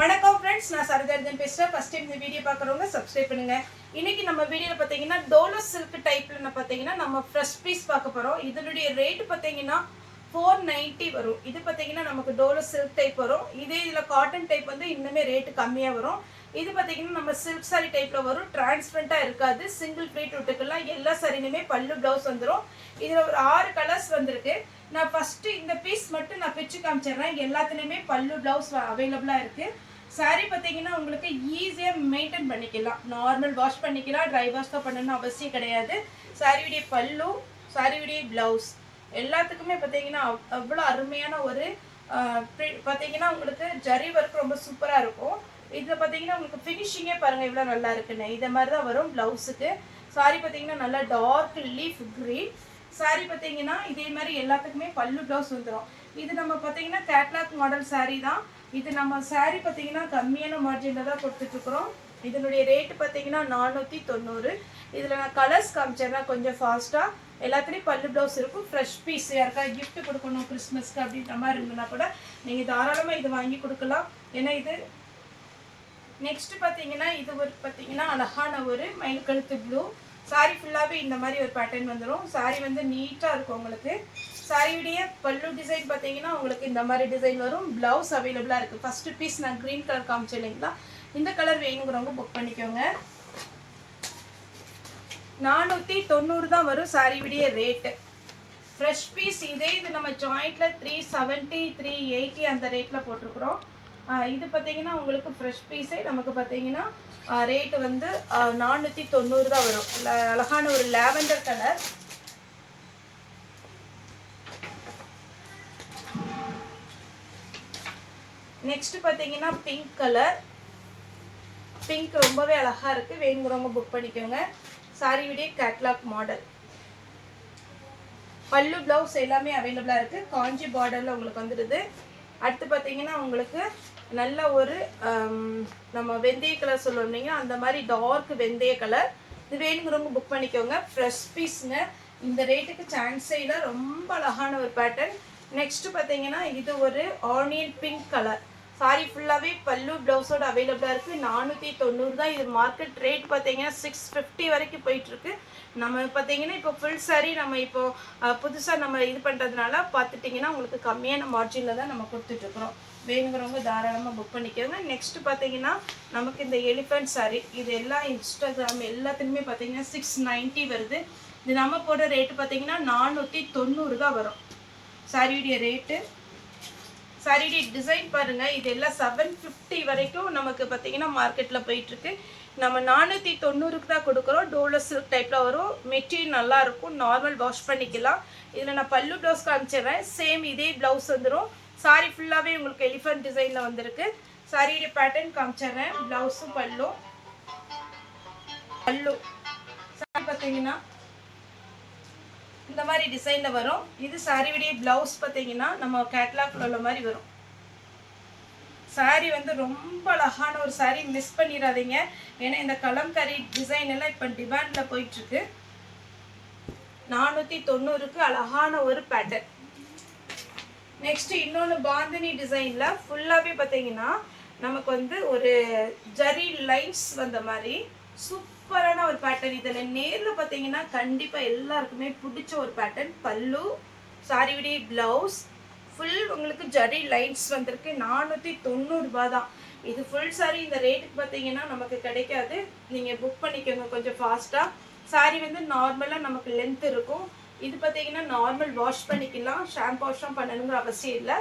வணக்கம் ஃப்ரெண்ட்ஸ், நான் சரதர்ஜன் பேசுகிறேன். ஃபர்ஸ்ட் டைம் இந்த வீடியோ பார்க்குறவங்க சப்ஸ்கிரைப் பண்ணுங்கள். இன்றைக்கி நம்ம வீடியோவில் பார்த்தீங்கன்னா டோலோ சில்க் டைப்பில் பார்த்தீங்கன்னா நம்ம ஃப்ரெஷ் பீஸ் பார்க்க போகிறோம். இதனுடைய ரேட்டு பார்த்தீங்கன்னா 490 வரும். இது பார்த்தீங்கன்னா நமக்கு டோலோ சில்க் டைப் வரும். இதில் காட்டன் டைப் வந்து இன்னுமே ரேட்டு கம்மியாக வரும். இது பார்த்தீங்கன்னா நம்ம சில்க் சாரி டைப்பில் வரும். டிரான்ஸ்பரண்ட்டாக இருக்காது. சிங்கிள் ப்ளீட் விட்டுக்கலாம். எல்லா சாரிலுமே பல்லு ப்ளவுஸ் வந்துடும். இதில் ஒரு 6 கலர்ஸ் வந்திருக்கு. நான் ஃபஸ்ட்டு இந்த பீஸ் மட்டும் நான் பிச்சு காமிச்சிடுறேன். எல்லாத்துலேயுமே பல்லு ப்ளவுஸ் அவைலபிளாக இருக்குது. சாரீ பார்த்தீங்கன்னா உங்களுக்கு ஈஸியாக மெயின்டைன் பண்ணிக்கலாம். நார்மல் வாஷ் பண்ணிக்கலாம். ட்ரை வாஷ் தான் பண்ணணும்னு அவசியம் கிடையாது. சாரியுடைய பல்லு, சாரியுடைய ப்ளவுஸ் எல்லாத்துக்குமே பார்த்தீங்கன்னா அவ்வளோ அருமையான ஒரு பார்த்தீங்கன்னா உங்களுக்கு ஜரி ஒர்க் ரொம்ப சூப்பராக இருக்கும். இதில் பார்த்தீங்கன்னா உங்களுக்கு ஃபினிஷிங்கே பாருங்கள் இவ்வளோ நல்லா இருக்குன்னு. இதை மாதிரி தான் வரும் ப்ளவுஸுக்கு. சாரி பார்த்தீங்கன்னா நல்லா டார்க் லீஃப் க்ரீன். சாரி பார்த்தீங்கன்னா இதே மாதிரி எல்லாத்துக்குமே பல்லு ப்ளவுஸ் வந்துடும். இது நம்ம பார்த்தீங்கன்னா கேட்லாக் மாடல் சாரீ தான். இது நம்ம சாரீ பார்த்தீங்கன்னா கம்மியான மார்ஜினில் தான் கொடுத்துட்ருக்குறோம். இதனுடைய ரேட்டு பார்த்தீங்கன்னா 490. இதில் நான் கலர்ஸ் காமிச்சேன்னா கொஞ்சம் ஃபாஸ்ட்டாக. எல்லாத்துலேயும் பல்லு ப்ளவுஸ் இருக்கும். ஃப்ரெஷ் பீஸ் யாருக்கா கிஃப்ட் கொடுக்கணும் கிறிஸ்மஸ்க்கு அப்படின்ற மாதிரி இருந்ததுன்னா கூட நீங்கள் தாராளமாக இது வாங்கி கொடுக்கலாம். ஏன்னா இது நெக்ஸ்ட்டு பார்த்தீங்கன்னா இது ஒரு பார்த்தீங்கன்னா அழகான ஒரு மயில் கழுத்து ப்ளூ. சாரீ ஃபுல்லாகவே இந்த மாதிரி ஒரு பேட்டர்ன் வந்துடும். சாரீ வந்து நீட்டாக இருக்கும் உங்களுக்கு. சாரியுடைய பல்லு டிசைன் பார்த்தீங்கன்னா உங்களுக்கு இந்த மாதிரி டிசைன் வரும். ப்ளவுஸ் அவைலபிளாக இருக்குது. ஃபஸ்ட்டு பீஸ் நான் க்ரீன் கலர் காமிச்சேன் இல்லைங்களா, இந்த கலர் வேணுங்கிறவங்க புக் பண்ணிக்கோங்க. 490 தான் வரும் சாரியுடைய ரேட்டு. ஃப்ரெஷ் பீஸ் இதே இது நம்ம ஜாயிண்டில் 370 380 அந்த ரேட்டில் போட்டிருக்குறோம். இது பார்த்தீங்கன்னா உங்களுக்கு ஃப்ரெஷ் பீஸே நமக்கு பார்த்தீங்கன்னா ரேட்டு வந்து 490 தான் வரும். அழகான ஒரு லாவெண்டர் கலர். நெக்ஸ்ட் பார்த்தீங்கன்னா பிங்க் கலர். பிங்க் ரொம்பவே அழகாக இருக்குது. வேணுங்கிறவங்க புக் பண்ணிக்கோங்க. சாரியுடைய கேட்லாக் மாடல். பல்லு ப்ளவுஸ் எல்லாமே அவைலபிளாக இருக்குது. காஞ்சி பார்டரில் உங்களுக்கு வந்துடுது. அடுத்து பார்த்தீங்கன்னா உங்களுக்கு நல்ல ஒரு நம்ம வெந்தய கலர் சொல்லுவோம் இல்லைங்களா, அந்த மாதிரி டார்க் வெந்தய கலர். இது வேணுங்கிறவங்க புக் பண்ணிக்கோங்க. ஃப்ரெஷ் பீஸுங்க. இந்த ரேட்டுக்கு சான்ஸே இல்லை. ரொம்ப அழகான ஒரு பேட்டர்ன். நெக்ஸ்ட்டு பார்த்தீங்கன்னா இது ஒரு ஆனியன் பிங்க் கலர். சாரி ஃபுல்லாகவே பல்லு ப்ளவுஸோட அவைலபிளாக இருக்குது. 490 தான். இது மார்க்கெட் ரேட் பார்த்தீங்கன்னா 650 வரைக்கும் போயிட்டுருக்கு. நம்ம பார்த்தீங்கன்னா இப்போ ஃபுல் சாரி நம்ம இப்போது புதுசாக நம்ம இது பண்ணுறதுனால பார்த்துட்டிங்கன்னா உங்களுக்கு கம்மியான மார்ஜினில் தான் நம்ம கொடுத்துட்ருக்குறோம். வேணுங்கிறவங்க தாராளமாக புக் பண்ணிக்கோங்க. நெக்ஸ்ட்டு பார்த்தீங்கன்னா நமக்கு இந்த எலிஃபென்ட் சாரி, இது எல்லாம் இன்ஸ்டாகிராம் எல்லாத்துலேயுமே பார்த்தீங்கன்னா 690 வருது. இது நம்ம போடுற ரேட்டு பார்த்தீங்கன்னா 490 தான் வரும் சாரியுடைய ரேட்டு. சாரியுடைய டிசைன் பாருங்கள். இது எல்லாம் 750 வரைக்கும் நமக்கு பார்த்தீங்கன்னா மார்க்கெட்டில் போயிட்டுருக்கு. நம்ம 490க்கு தான் கொடுக்குறோம். டோலோ சில்க் டைப்பில் வரும். மெட்டீரியல் நல்லாயிருக்கும். நார்மல் வாஷ் பண்ணிக்கலாம். இதில் நான் பல்லு ப்ளவுஸ் காமிச்சிடுறேன். சேம் இதே ப்ளவுஸ் வந்துடும். சாரி ஃபுல்லாகவே உங்களுக்கு எலிஃபென்ட் டிசைனில் வந்திருக்கு. சாரியுடைய பேட்டர்ன் காமிச்சிடுறேன். ப்ளவுஸும் பல்லு சாரி பார்த்தீங்கன்னா இந்த மாதிரி டிசைனில் வரும். இது சாரியுடைய ப்ளவுஸ் பார்த்தீங்கன்னா நம்ம கேட்லாக்ல உள்ள மாதிரி வரும். சாரி வந்து ரொம்ப அழகான ஒரு சாரி. மிஸ் பண்ணிடாதீங்க. ஏன்னா இந்த கலம்கரி டிசைன் எல்லாம் இப்போ டிமாண்டில் போயிட்டுருக்கு. 490க்கு அழகான ஒரு பேட்டர்ன். நெக்ஸ்ட்டு இன்னொன்று பாந்தினி டிசைனில் ஃபுல்லாகவே பார்த்தீங்கன்னா நமக்கு வந்து ஒரு ஜரி லைன்ஸ் வந்த மாதிரி சூப்பரான ஒரு பேட்டர்ன். இதில் நேரில் பார்த்தீங்கன்னா கண்டிப்பாக எல்லாருக்குமே பிடிச்ச ஒரு பேட்டர்ன். பல்லு, சாரியுடைய ப்ளவுஸ் ஃபுல் உங்களுக்கு ஜரி லைன்ஸ் வந்திருக்கு. 490 தான். இது ஃபுல் சாரி இந்த ரேட்டுக்கு பார்த்தீங்கன்னா நமக்கு கிடைக்காது. நீங்கள் புக் பண்ணிக்கோங்க கொஞ்சம் ஃபாஸ்ட்டாக. சாரி வந்து நார்மலாக நமக்கு லென்த் இருக்கும். இது பார்த்தீங்கன்னா நார்மல் வாஷ் பண்ணிக்கலாம். ஷாம்பு வாஷ்லாம் பண்ணணுங்கிற அவசியம் இல்லை.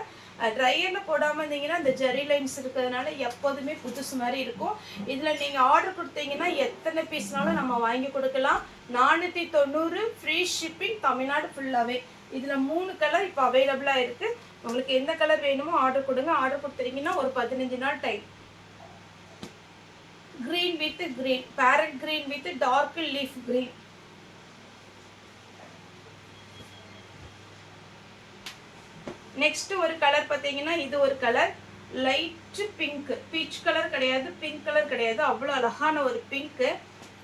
ட்ரையரில் போடாமல் இருந்தீங்கன்னா இந்த ஜெரி லைன்ஸ் இருக்கிறதுனால எப்போதுமே புதுசு மாதிரி இருக்கும். இதில் நீங்கள் ஆர்டர் கொடுத்தீங்கன்னா எத்தனை பீஸ்னாலும் நம்ம வாங்கி கொடுக்கலாம். 490 ஃப்ரீ ஷிப்பிங் தமிழ்நாடு ஃபுல்லாகவே. இதில் 3 கலர் இப்போ அவைலபிளாக இருக்குது. உங்களுக்கு எந்த கலர் வேணுமோ ஆர்டர் கொடுங்க. ஆர்டர் கொடுத்துட்டீங்கன்னா ஒரு 15 நாள் time. Green with green, parrot green with dark leaf green. Next ஒரு கலர் பார்த்தீங்கன்னா இது ஒரு colour light pink. Peach colour கிடையாது, பிங்க் கலர் கிடையாது. அவ்வளோ அழகான ஒரு பிங்க்கு.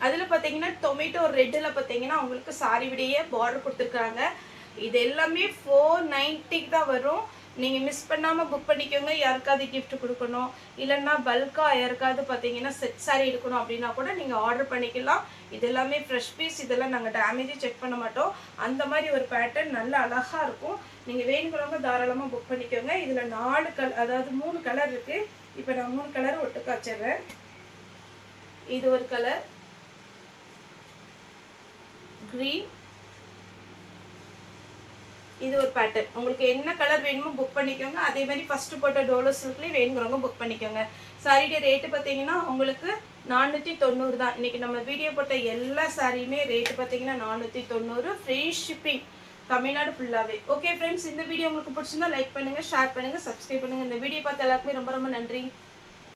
அதில் பார்த்தீங்கன்னா டொமேட்டோ ரெட்டில் பார்த்தீங்கன்னா உங்களுக்கு சாரி விடையே பார்டர் கொடுத்துருக்காங்க. இது எல்லாமே 490 தான் வரும். நீங்கள் மிஸ் பண்ணாமல் புக் பண்ணிக்கோங்க. யாருக்காவது gift கொடுக்கணும், இல்லைன்னா பல்காக யாருக்காவது பார்த்தீங்கன்னா செட் சாரீ எடுக்கணும் அப்படின்னா கூட நீங்கள் ஆர்டர் பண்ணிக்கலாம். இது எல்லாமே ஃப்ரெஷ் பீஸ். இதெல்லாம் நாங்கள் டேமேஜே செக் பண்ண மாட்டோம். அந்த மாதிரி ஒரு பேட்டர்ன் நல்ல அழகாக இருக்கும். நீங்கள் வேணுங்கிறவங்க தாராளமாக புக் பண்ணிக்கோங்க. இதில் 4 கலர், அதாவது 3 கலர் இருக்குது. இப்போ நான் 3 கலர் ஒட்டு காய்ச்சிடுறேன். இது ஒரு கலர் green, இது ஒரு பேட்டர்ன். உங்களுக்கு என்ன கலர் வேணுமோ புக் பண்ணிக்கோங்க. அதே மாதிரி ஃபர்ஸ்ட் போட்ட டோலோ சில்க்லேயே வேணுங்கிறவங்க புக் பண்ணிக்கோங்க. சாரியோட ரேட்டு பார்த்தீங்கன்னா உங்களுக்கு 490 தான். இன்றைக்கி நம்ம வீடியோ போட்ட எல்லா சாரியுமே ரேட்டு பார்த்தீங்கன்னா 490, ஃப்ரீ ஷிப்பிங் தமிழ்நாடு ஃபுல்லாகவே. ஓகே ஃப்ரெண்ட்ஸ், இந்த வீடியோ உங்களுக்கு பிடிச்சிருந்தா லைக் பண்ணுங்கள், ஷேர் பண்ணுங்கள், சப்ஸ்கிரைப் பண்ணுங்கள். இந்த வீடியோ பார்த்த எல்லாருக்குமே ரொம்ப ரொம்ப நன்றி.